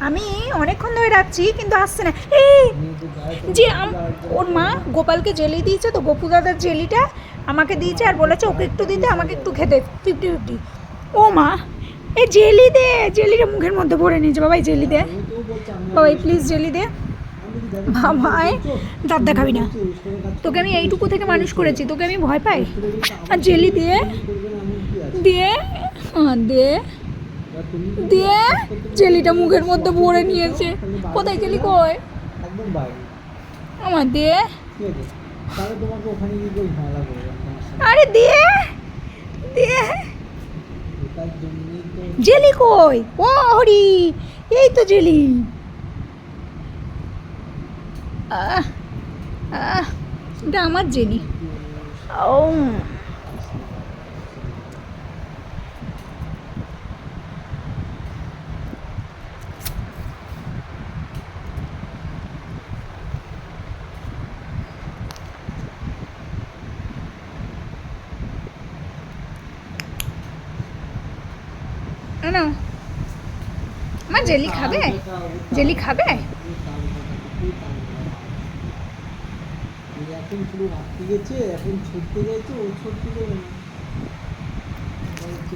আমি অনেকক্ষণ ধরে ডাকছি কিন্তু আসছে না। এই যে ওর মা গোপালকে জেলি দিয়েছে, তো গপু দাদার জেলিটা আমাকে দিয়েছে আর বলেছে ওকে একটু দিতে, আমাকে একটু খেতে, 50-50। ও মা, এই জেলি দে, জেলিটা মুখের মধ্যে ভরে নিয়েছে। বাবাই জেলি দে, বাবাই প্লিজ জেলি দে। বাবাই দাঁত দেখাবি না, তোকে আমি এইটুকু থেকে মানুষ করেছি, তোকে আমি ভয় পাই। আর জেলি দিয়ে দিয়ে দে দিয়ে জেলিটা মুখের মধ্যে ভরে নিয়েছে। কোথায় জেলি, কই আমার দিয়ে? আরে দিয়ে দিয়ে জেলি কই? ও হরি, এই তো জেলি। এটা আমার জেলি। ও না, আমার জেলি খাবে, জেলি খাবে।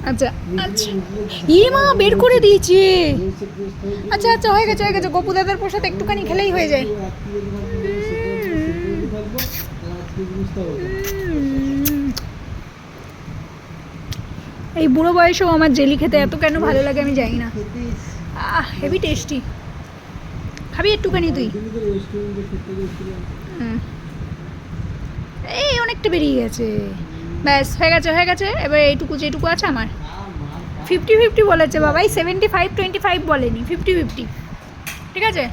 আচ্ছা আচ্ছা, ইয়ে মা বের করে দিয়েছে। আচ্ছা আচ্ছা, হয়ে গেছে হয়ে গেছে, গপু দাদার প্রসাদ একটুখানি খেলেই হয়ে যায়। এই বুড়ো বয়সেও আমার জেলি খেতে এত কেন ভালো লাগে আমি জানি না। Heavy tasty. খাবি একটুখানি তুই? এই অনেকটা বেরিয়ে গেছে, ব্যাস হয়ে গেছে হয়ে গেছে। এবার এইটুকু যেটুকু আছে আমার। 50-50 বলেছে বাবাই, 75-25 বলেনি, 50-50। ঠিক আছে।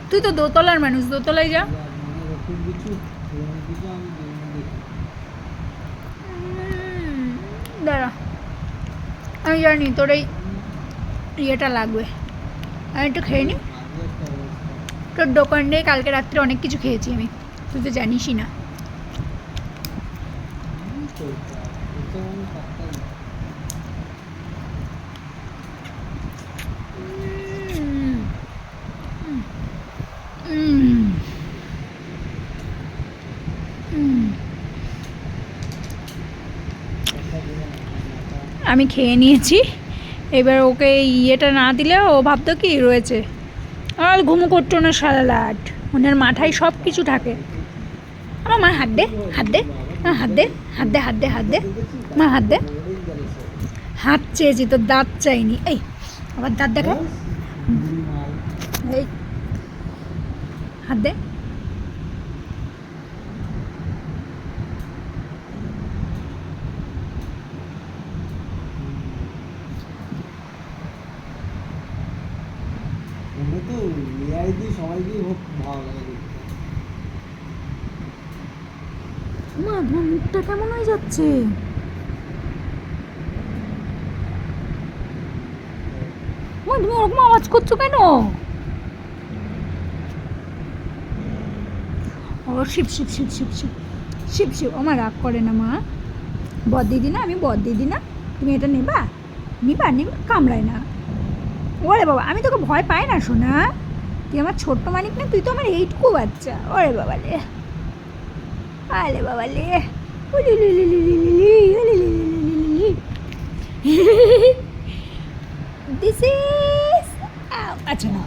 তুই তো দোতলার মানুষ, দোতলায় যা। দাঁড়া, আমি জানি তোর এই ইয়েটা লাগবে, আমি একটু খেয়ে নি। তোর দোকান দিয়ে কালকে রাত্রে অনেক কিছু খেয়েছি আমি, তুই তো জানিসই না। আমি খেয়ে নিয়েছি, এবার ওকে ইয়েটা না দিলে ও ভাবতো কি রয়েছে। আর ঘুমো করতো না সারা রাত, ওনার মাথায় সব কিছু থাকে। আমার মা হাত দে, হাত দে, হাত দে, হাত দে, হাত দে, হাত দে, মা হাত দে। হাত চেয়েছি, তো দাঁত চাইনি। এই আবার দাঁত দেখা, এই হাত দে। মা তোমার মুখটা কেমন হয়ে যাচ্ছে? মা তুমি ওরকম আওয়াজ করছো কেন? ও শিব শিব শিব শিব শিব শিব শিব। আমার রাগ করে না মা, বদ দিদি না, আমি বদ দিদি না। তুমি এটা নেবা, নিবা নিবা, কামড়ায় না। ওরে বাবা, আমি তোকে ভয় পাই না শোনা, তুই আমার ছোট্ট মানিক না, তুই তো আমার এইটুকু বাচ্চা। ওরে বাবা লে, আলে বাবা লে, দিস ইজ আচ্ছা না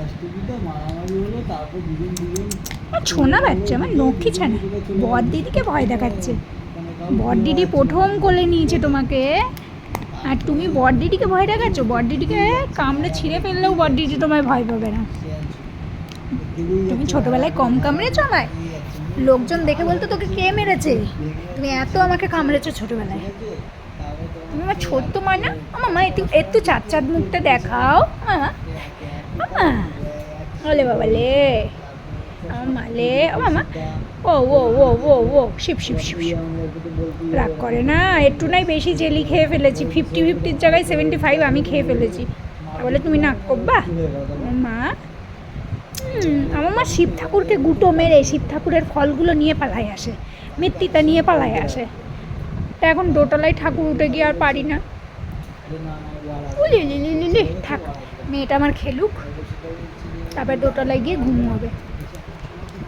ছোনা বাচ্চা, আমার লক্ষ্মী ছানা। বর দিদিকে ভয় দেখাচ্ছে, বর দিদি প্রথম কোলে নিয়েছে তোমাকে, আর তুমি বর দিদিকে ভয় দেখাচ্ছ। বর দিদিকে কামড়ে ছিঁড়ে ফেললেও বর দিদি তোমায় ভয় পাবে না। তুমি ছোটবেলায় কম কামড়েছো আমায়, লোকজন দেখে বলতো তোকে কে মেরেছে, তুমি এত আমাকে কামড়েছো ছোটবেলায়। তুমি আমার ছোট্ট মা না। আমার মা একটু একটু চাঁদ চাঁদ মুখটা দেখাও মামা, মামা। ওলে বাবা লে, আমার মালে, ও মামা। ও ও ও ও ও শিব শিব শিব শিব। রাগ করে না, একটু নাই বেশি জেলি খেয়ে ফেলেছি। 50-50 জায়গায় 75 আমি খেয়ে ফেলেছি। বলে তুমি নাক করবা মা। আমার মা শিব ঠাকুরকে গুঁটো মেরে শিব ঠাকুরের ফলগুলো নিয়ে পালায় আসে, মৃত্তিকা নিয়ে পালায় আসে। তা এখন দোতলায় ঠাকুর উঠে গিয়ে আর পারি না। থাক, মেয়েটা আমার খেলুক, তারপরে দোতলায় গিয়ে ঘুম হবে।